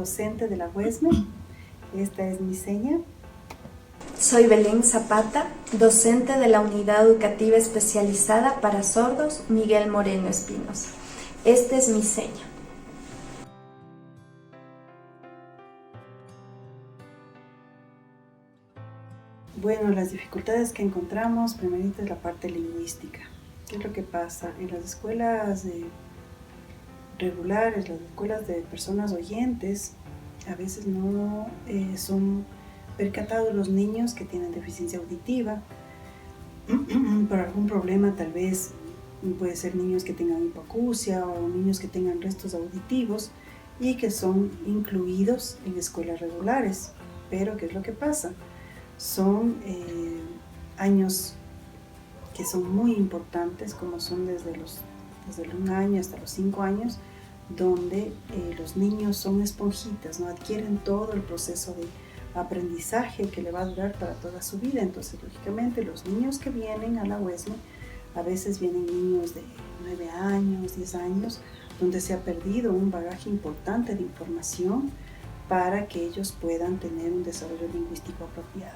docente de la UESME. Esta es mi seña. Soy Belén Zapata, docente de la Unidad Educativa Especializada para Sordos Miguel Moreno Espinosa. Esta es mi seña. Bueno, las dificultades que encontramos, primerito es la parte lingüística. ¿Qué es lo que pasa? En las escuelas regulares, las escuelas de personas oyentes, a veces no son percatados los niños que tienen deficiencia auditiva por algún problema, tal vez puede ser niños que tengan hipoacusia o niños que tengan restos auditivos y que son incluidos en escuelas regulares. Pero ¿qué es lo que pasa? Son años que son muy importantes, como son desde el 1 año hasta los 5 años, donde los niños son esponjitas, ¿no? Adquieren todo el proceso de aprendizaje que le va a durar para toda su vida. Entonces, lógicamente, los niños que vienen a la UESME, a veces vienen niños de 9 años, 10 años, donde se ha perdido un bagaje importante de información para que ellos puedan tener un desarrollo lingüístico apropiado.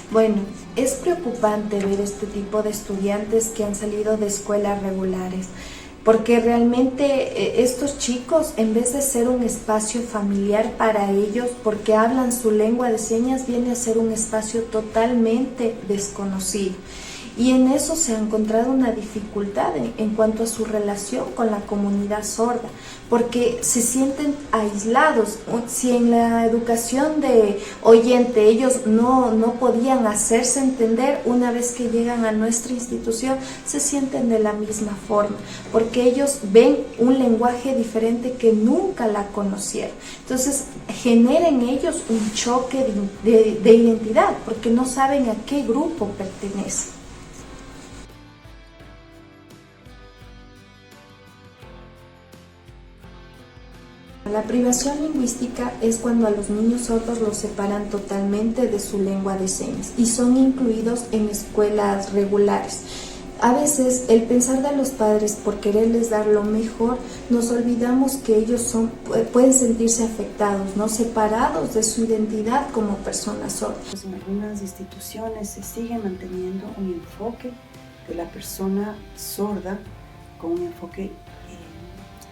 Bueno, es preocupante ver este tipo de estudiantes que han salido de escuelas regulares, porque realmente estos chicos, en vez de ser un espacio familiar para ellos, porque hablan su lengua de señas, viene a ser un espacio totalmente desconocido. Y en eso se ha encontrado una dificultad en cuanto a su relación con la comunidad sorda, porque se sienten aislados. Si en la educación de oyente ellos no podían hacerse entender, una vez que llegan a nuestra institución se sienten de la misma forma, porque ellos ven un lenguaje diferente que nunca la conocieron. Entonces genera en ellos un choque de identidad, porque no saben a qué grupo pertenecen. La privación lingüística es cuando a los niños sordos los separan totalmente de su lengua de señas y son incluidos en escuelas regulares. A veces el pensar de los padres por quererles dar lo mejor, nos olvidamos que ellos pueden sentirse afectados, ¿no? Separados de su identidad como personas sordas. En algunas instituciones se sigue manteniendo un enfoque de la persona sorda con un enfoque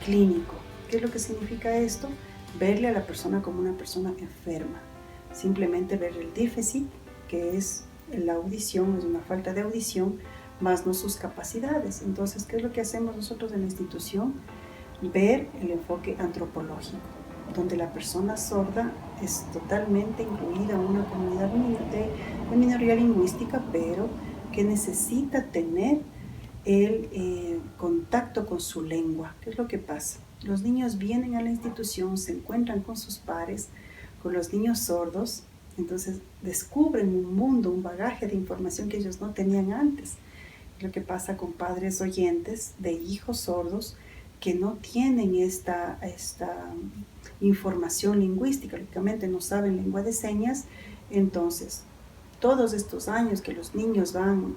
clínico. ¿Qué es lo que significa esto? Verle a la persona como una persona enferma. Simplemente ver el déficit, que es la audición, es una falta de audición, más no sus capacidades. Entonces, ¿qué es lo que hacemos nosotros en la institución? Ver el enfoque antropológico, donde la persona sorda es totalmente incluida en una comunidad de minoría lingüística, pero que necesita tener el contacto con su lengua. ¿Qué es lo que pasa? Los niños vienen a la institución, se encuentran con sus pares, con los niños sordos, entonces descubren un mundo, un bagaje de información que ellos no tenían antes. Lo que pasa con padres oyentes de hijos sordos que no tienen esta información lingüística, lógicamente no saben lengua de señas. Entonces todos estos años que los niños van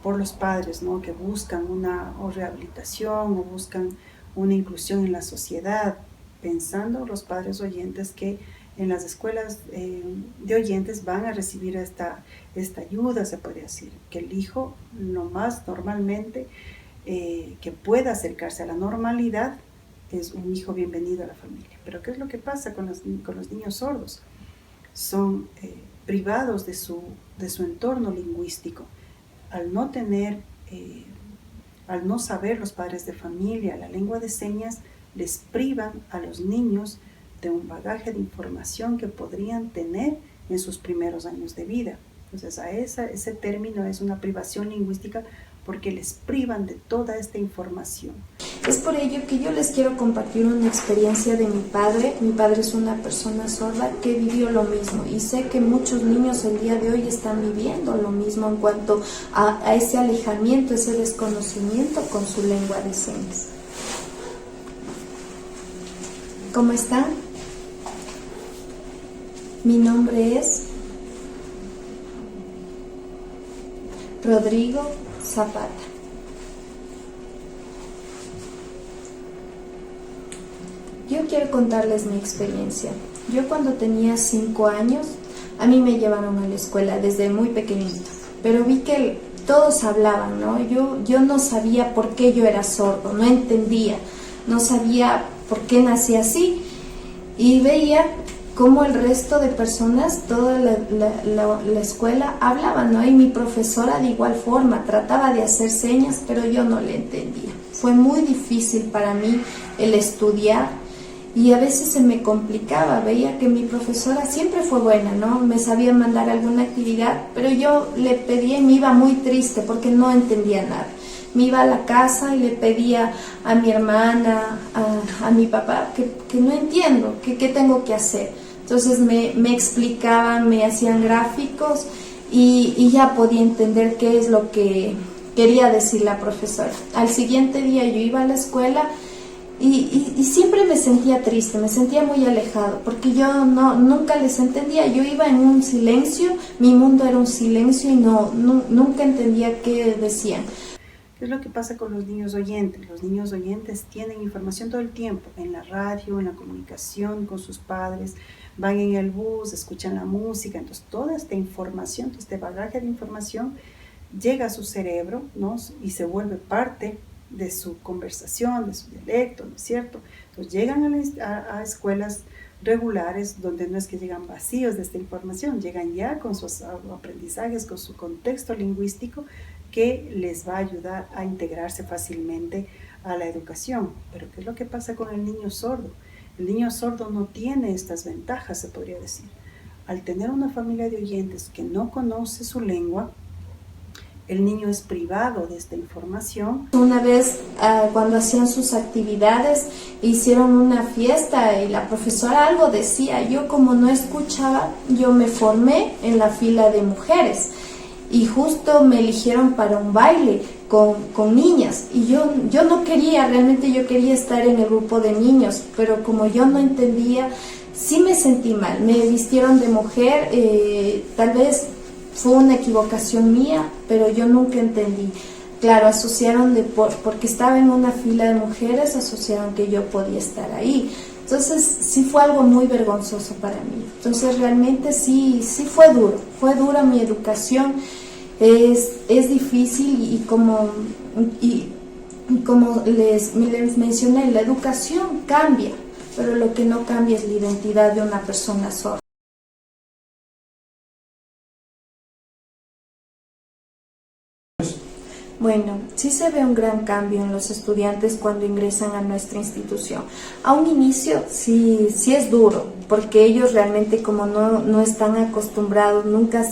por los padres, ¿no? Que buscan una rehabilitación o buscan una inclusión en la sociedad, pensando los padres oyentes que en las escuelas de oyentes van a recibir esta ayuda, se podría decir, que el hijo lo más normalmente que pueda acercarse a la normalidad es un hijo bienvenido a la familia. Pero ¿qué es lo que pasa con los niños sordos? Son privados de su entorno lingüístico. Al no tener, al no saber los padres de familia la lengua de señas, les privan a los niños de un bagaje de información que podrían tener en sus primeros años de vida. Entonces, ese término es una privación lingüística porque les privan de toda esta información. Es por ello que yo les quiero compartir una experiencia de mi padre. Mi padre es una persona sorda que vivió lo mismo y sé que muchos niños el día de hoy están viviendo lo mismo en cuanto a ese alejamiento, ese desconocimiento con su lengua de señas. ¿Cómo están? Mi nombre es Rodrigo Zapata. Yo quiero contarles mi experiencia. Yo cuando tenía 5 años, a mí me llevaron a la escuela desde muy pequeñito, pero vi que todos hablaban, ¿no? Yo no sabía por qué yo era sordo, no entendía, no sabía por qué nací así, y veía cómo el resto de personas, toda la escuela hablaban, ¿no? Y mi profesora de igual forma trataba de hacer señas, pero yo no le entendía. Fue muy difícil para mí el estudiar y a veces se me complicaba. Veía que mi profesora siempre fue buena, ¿no? Me sabía mandar alguna actividad, pero yo le pedía y me iba muy triste porque no entendía nada. Me iba a la casa y le pedía a mi hermana, a mi papá, que no entiendo, qué tengo que hacer. Entonces me explicaban, me hacían gráficos y ya podía entender qué es lo que quería decir la profesora. Al siguiente día yo iba a la escuela y siempre me sentía triste, me sentía muy alejado, porque yo nunca les entendía. Yo iba en un silencio, mi mundo era un silencio y nunca entendía qué decían. ¿Qué es lo que pasa con los niños oyentes? Los niños oyentes tienen información todo el tiempo, en la radio, en la comunicación con sus padres, van en el bus, escuchan la música, entonces toda esta información, todo este bagaje de información llega a su cerebro, ¿no? Y se vuelve parte de su conversación, de su dialecto, ¿no es cierto? Entonces llegan a escuelas regulares donde no es que llegan vacíos de esta información, llegan ya con sus aprendizajes, con su contexto lingüístico que les va a ayudar a integrarse fácilmente a la educación. Pero ¿qué es lo que pasa con el niño sordo? El niño sordo no tiene estas ventajas, se podría decir. Al tener una familia de oyentes que no conoce su lengua, el niño es privado de esta información. Una vez cuando hacían sus actividades, hicieron una fiesta y la profesora algo decía. Yo como no escuchaba, yo me formé en la fila de mujeres y justo me eligieron para un baile con niñas y yo no quería, realmente yo quería estar en el grupo de niños, pero como yo no entendía, sí me sentí mal. Me vistieron de mujer, tal vez fue una equivocación mía, pero yo nunca entendí. Claro, asociaron porque estaba en una fila de mujeres, asociaron que yo podía estar ahí. Entonces sí fue algo muy vergonzoso para mí. Entonces realmente sí fue dura mi educación. Es difícil y como les mencioné, la educación cambia, pero lo que no cambia es la identidad de una persona sorda. Bueno, sí se ve un gran cambio en los estudiantes cuando ingresan a nuestra institución. A un inicio sí es duro, porque ellos realmente como no están acostumbrados, nunca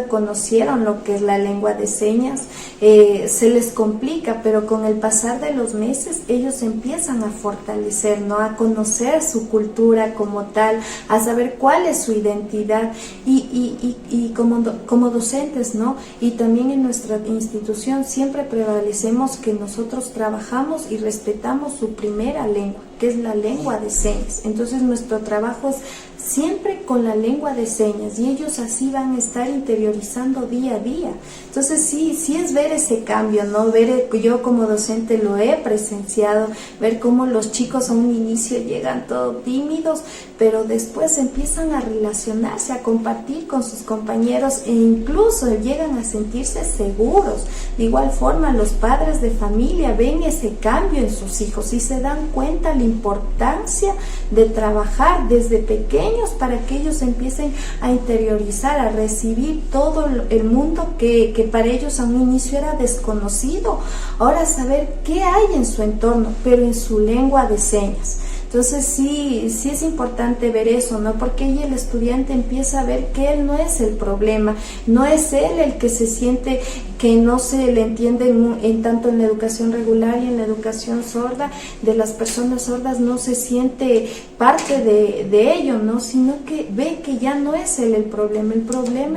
conocieron lo que es la lengua de señas, se les complica, pero con el pasar de los meses ellos empiezan a fortalecer, ¿no? A conocer su cultura como tal, a saber cuál es su identidad y como docentes, ¿no? Y también en nuestra institución siempre prevalecemos que nosotros trabajamos y respetamos su primera lengua, que es la lengua de señas. Entonces nuestro trabajo es siempre con la lengua de señas y ellos así van a estar interiorizando día a día. Entonces sí es ver ese cambio, ¿no? Yo como docente lo he presenciado, ver cómo los chicos a un inicio llegan todos tímidos, pero después empiezan a relacionarse, a compartir con sus compañeros e incluso llegan a sentirse seguros. De igual forma, los padres de familia ven ese cambio en sus hijos y se dan cuenta la importancia de trabajar desde pequeños para que ellos empiecen a interiorizar, a recibir todo el mundo que para ellos a un inicio era desconocido. Ahora saber qué hay en su entorno, pero en su lengua de señas. Entonces sí es importante ver eso, ¿no? Porque ahí el estudiante empieza a ver que él no es el problema, no es él el que se siente que no se le entiende en tanto en la educación regular y en la educación sorda, de las personas sordas no se siente parte de ello, ¿no? Sino que ve que ya no es él el problema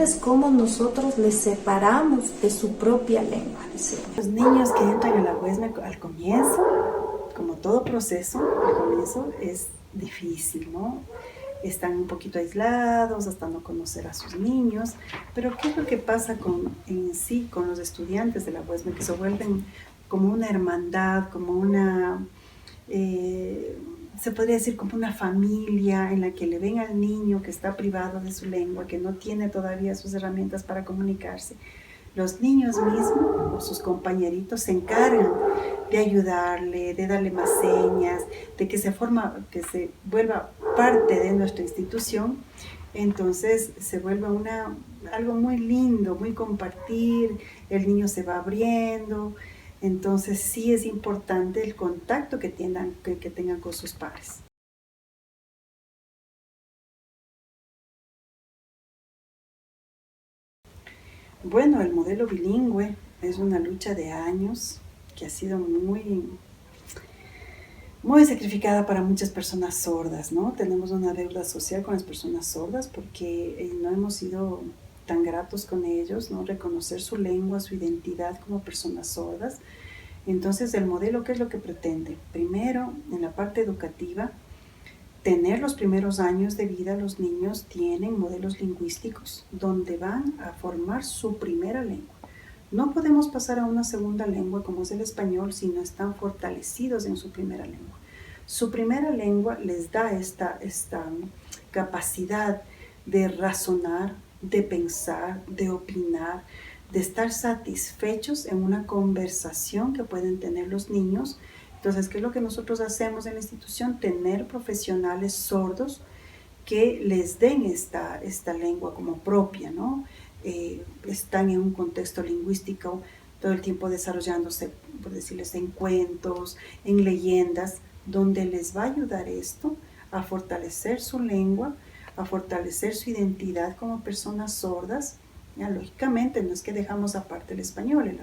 es cómo nosotros les separamos de su propia lengua. Los niños que entran a la UESME al comienzo, como todo proceso, al comienzo es difícil, ¿no? Están un poquito aislados, hasta no conocer a sus niños, pero ¿qué es lo que pasa con los estudiantes de la UESME, que se vuelven como una hermandad, como una se podría decir como una familia en la que le ven al niño que está privado de su lengua, que no tiene todavía sus herramientas para comunicarse. Los niños mismos o sus compañeritos se encargan de ayudarle, de darle más señas, de que se vuelva parte de nuestra institución. Entonces se vuelve algo muy lindo, muy compartir, el niño se va abriendo. Entonces sí es importante el contacto que tengan con sus pares. Bueno, el modelo bilingüe es una lucha de años que ha sido muy sacrificada para muchas personas sordas, ¿no? Tenemos una deuda social con las personas sordas porque no hemos sido tan gratos con ellos, ¿no? Reconocer su lengua, su identidad como personas sordas. Entonces, el modelo, ¿qué es lo que pretende? Primero, en la parte educativa, tener los primeros años de vida, los niños tienen modelos lingüísticos donde van a formar su primera lengua. No podemos pasar a una segunda lengua como es el español si no están fortalecidos en su primera lengua. Su primera lengua les da esta capacidad de razonar, de pensar, de opinar, de estar satisfechos en una conversación que pueden tener los niños. Entonces, ¿qué es lo que nosotros hacemos en la institución? Tener profesionales sordos que les den esta lengua como propia, ¿no? Están en un contexto lingüístico todo el tiempo desarrollándose, por decirles, en cuentos, en leyendas, donde les va a ayudar esto a fortalecer su lengua, a fortalecer su identidad como personas sordas. Ya, lógicamente, no es que dejamos aparte el español,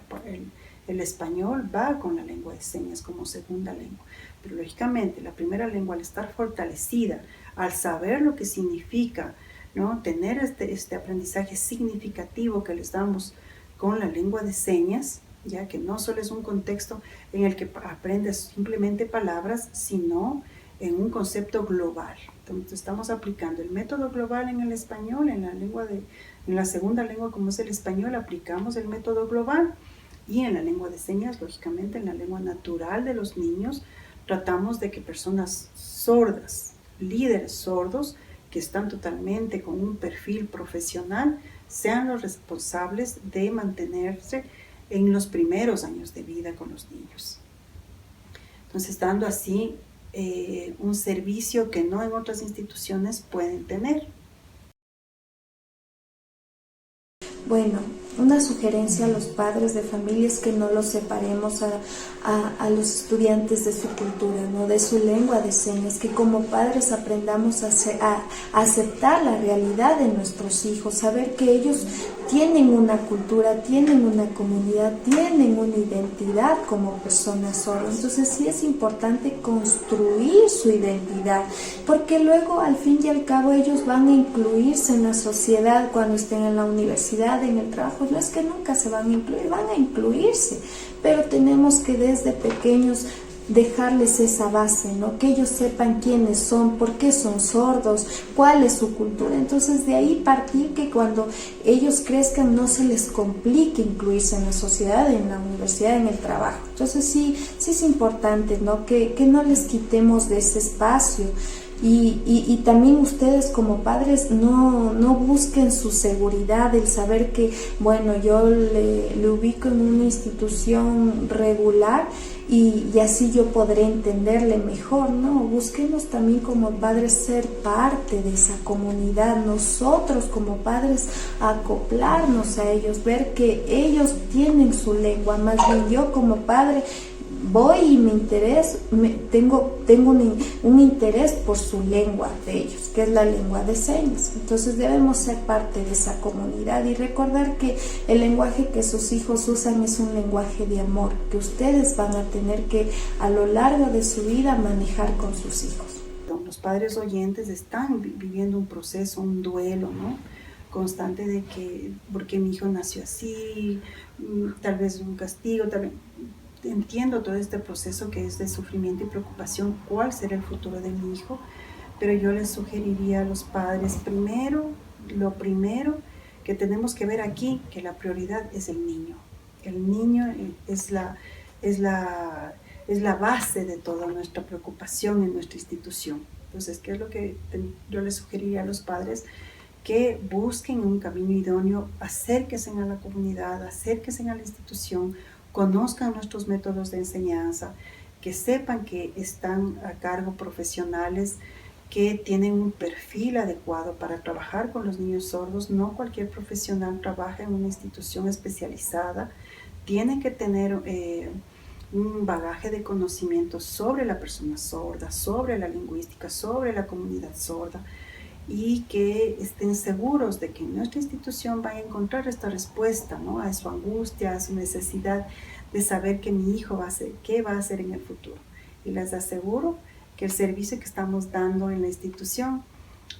el español va con la lengua de señas como segunda lengua, pero lógicamente la primera lengua al estar fortalecida, al saber lo que significa, ¿no? Tener este aprendizaje significativo que les damos con la lengua de señas, ya que no solo es un contexto en el que aprendes simplemente palabras, sino en un concepto global. Entonces estamos aplicando el método global en el español, en la segunda lengua como es el español, aplicamos el método global, y en la lengua de señas, lógicamente en la lengua natural de los niños, tratamos de que personas sordas, líderes sordos, que están totalmente con un perfil profesional, sean los responsables de mantenerse en los primeros años de vida con los niños. Entonces, dando así un servicio que no en otras instituciones pueden tener. Bueno, una sugerencia a los padres de familia es que no los separemos a los estudiantes de su cultura, ¿no? De su lengua de señas, que como padres aprendamos a aceptar la realidad de nuestros hijos, saber que ellos tienen una cultura, tienen una comunidad, tienen una identidad como personas sordas. Entonces sí es importante construir su identidad, porque luego al fin y al cabo ellos van a incluirse en la sociedad cuando estén en la universidad, en el trabajo. No es que nunca se van a incluir, van a incluirse, pero tenemos que desde pequeños dejarles esa base, ¿no? Que ellos sepan quiénes son, por qué son sordos, cuál es su cultura. Entonces de ahí partir que cuando ellos crezcan no se les complique incluirse en la sociedad, en la universidad, en el trabajo. Entonces sí es importante, ¿no? Que no les quitemos de ese espacio. Y también ustedes como padres no busquen su seguridad, el saber que, bueno, yo le ubico en una institución regular y así yo podré entenderle mejor, ¿no? Busquemos también como padres ser parte de esa comunidad, nosotros como padres acoplarnos a ellos, ver que ellos tienen su lengua, más bien yo como padre voy y tengo un interés por su lengua de ellos, que es la lengua de señas. Entonces debemos ser parte de esa comunidad y recordar que el lenguaje que sus hijos usan es un lenguaje de amor, que ustedes van a tener que a lo largo de su vida manejar con sus hijos. Los padres oyentes están viviendo un proceso, un duelo, ¿no? Constante de que, porque mi hijo nació así, tal vez un castigo, tal vez. Entiendo todo este proceso que es de sufrimiento y preocupación, cuál será el futuro de mi hijo, pero yo les sugeriría a los padres, lo primero que tenemos que ver aquí, que la prioridad es el niño. El niño es es la base de toda nuestra preocupación en nuestra institución. Entonces, ¿qué es lo que yo les sugeriría a los padres? Que busquen un camino idóneo, acérquense a la comunidad, acérquense a la institución, conozcan nuestros métodos de enseñanza, que sepan que están a cargo profesionales que tienen un perfil adecuado para trabajar con los niños sordos. No cualquier profesional trabaja en una institución especializada. Tienen que tener un bagaje de conocimientos sobre la persona sorda, sobre la lingüística, sobre la comunidad sorda, y que estén seguros de que en nuestra institución van a encontrar esta respuesta, ¿no?, a su angustia, a su necesidad de saber que mi hijo va a hacer, qué va a hacer en el futuro. Y les aseguro que el servicio que estamos dando en la institución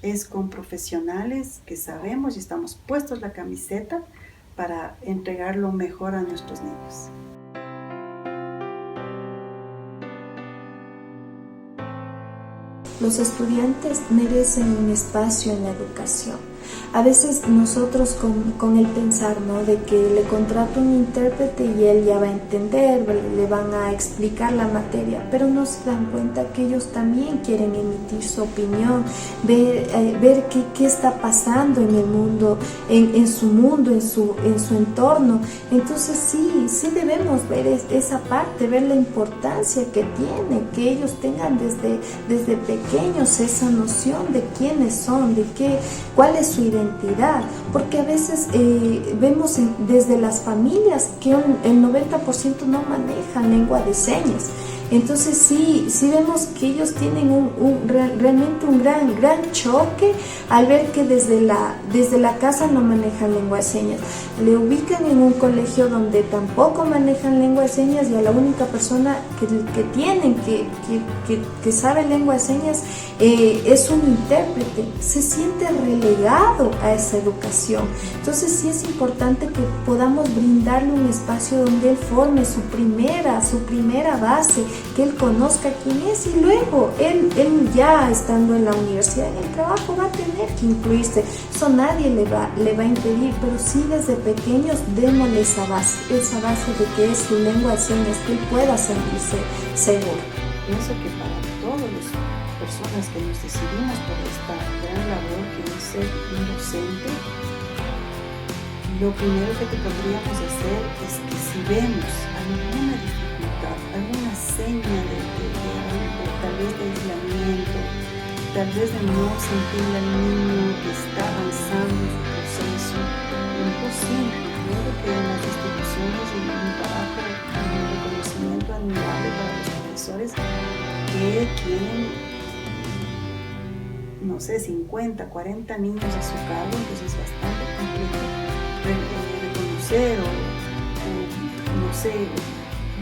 es con profesionales que sabemos y estamos puestos la camiseta para entregar lo mejor a nuestros niños. Los estudiantes merecen un espacio en la educación. A veces nosotros con el pensar, ¿no?, de que le contrato un intérprete y él ya va a entender, le van a explicar la materia, pero no se dan cuenta que ellos también quieren emitir su opinión, ver qué está pasando en el mundo, en su mundo, en su entorno. Entonces sí debemos ver esa parte, ver la importancia que tiene, que ellos tengan desde pequeños esa noción de quiénes son, cuál es su identidad, porque a veces vemos desde las familias que el 90% no manejan lengua de señas. Entonces sí vemos que ellos tienen realmente un gran choque al ver que desde la casa no manejan lengua de señas. Le ubican en un colegio donde tampoco manejan lengua de señas, y a la única persona que tienen que sabe lengua de señas es un intérprete. Se siente relegado a esa educación. Entonces sí es importante que podamos brindarle un espacio donde él forme su primera base, que él conozca quién es, y luego él ya estando en la universidad, en el trabajo, va a tener que incluirse. Eso nadie le va a impedir, pero sí desde pequeños démosle esa base de que es su lengua de señas, que él pueda sentirse seguro. Pienso que para todas las personas que nos decidimos por esta gran labor que es ser un docente, lo primero que podríamos hacer es que si vemos alguna dificultad, alguna seña de tal vez de aislamiento, tal vez de no sentir al niño que está avanzando en su proceso, es posible. Creo que en las instituciones y un trabajo de reconocimiento admirable para los profesores que tienen, no sé, 50, 40 niños a su cargo, entonces es bastante complejo reconocer o no sé,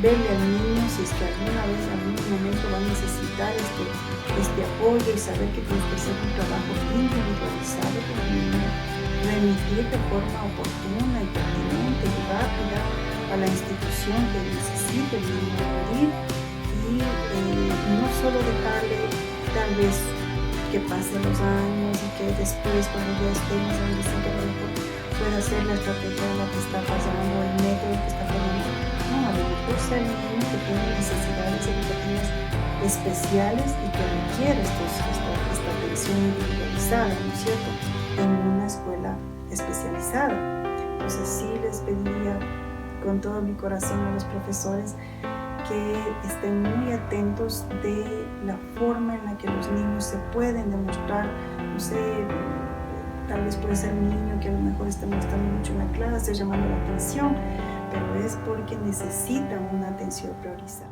verle al niño si es que alguna vez, en algún momento va a necesitar este apoyo, y saber que tiene que hacer un trabajo individualizado con el niño, remitir de forma oportuna y pertinente y rápida a la institución que necesite el niño ir, y no solo dejarle tal vez que pasen los años y que después, cuando ya estemos en el centro, pueda ser la estrategia de la que está pasando, el método que está pasando. No, a lo mejor sea el niño que tiene necesidades educativas especiales y que requiere esta atención individualizada, ¿no es cierto?, en una escuela especializada. Entonces sí les pediría con todo mi corazón a los profesores que estén muy atentos de la forma en la que los niños se pueden demostrar. No sé, tal vez puede ser un niño que a lo mejor está molestando mucho en la clase, llamando la atención, pero es porque necesita una atención priorizada.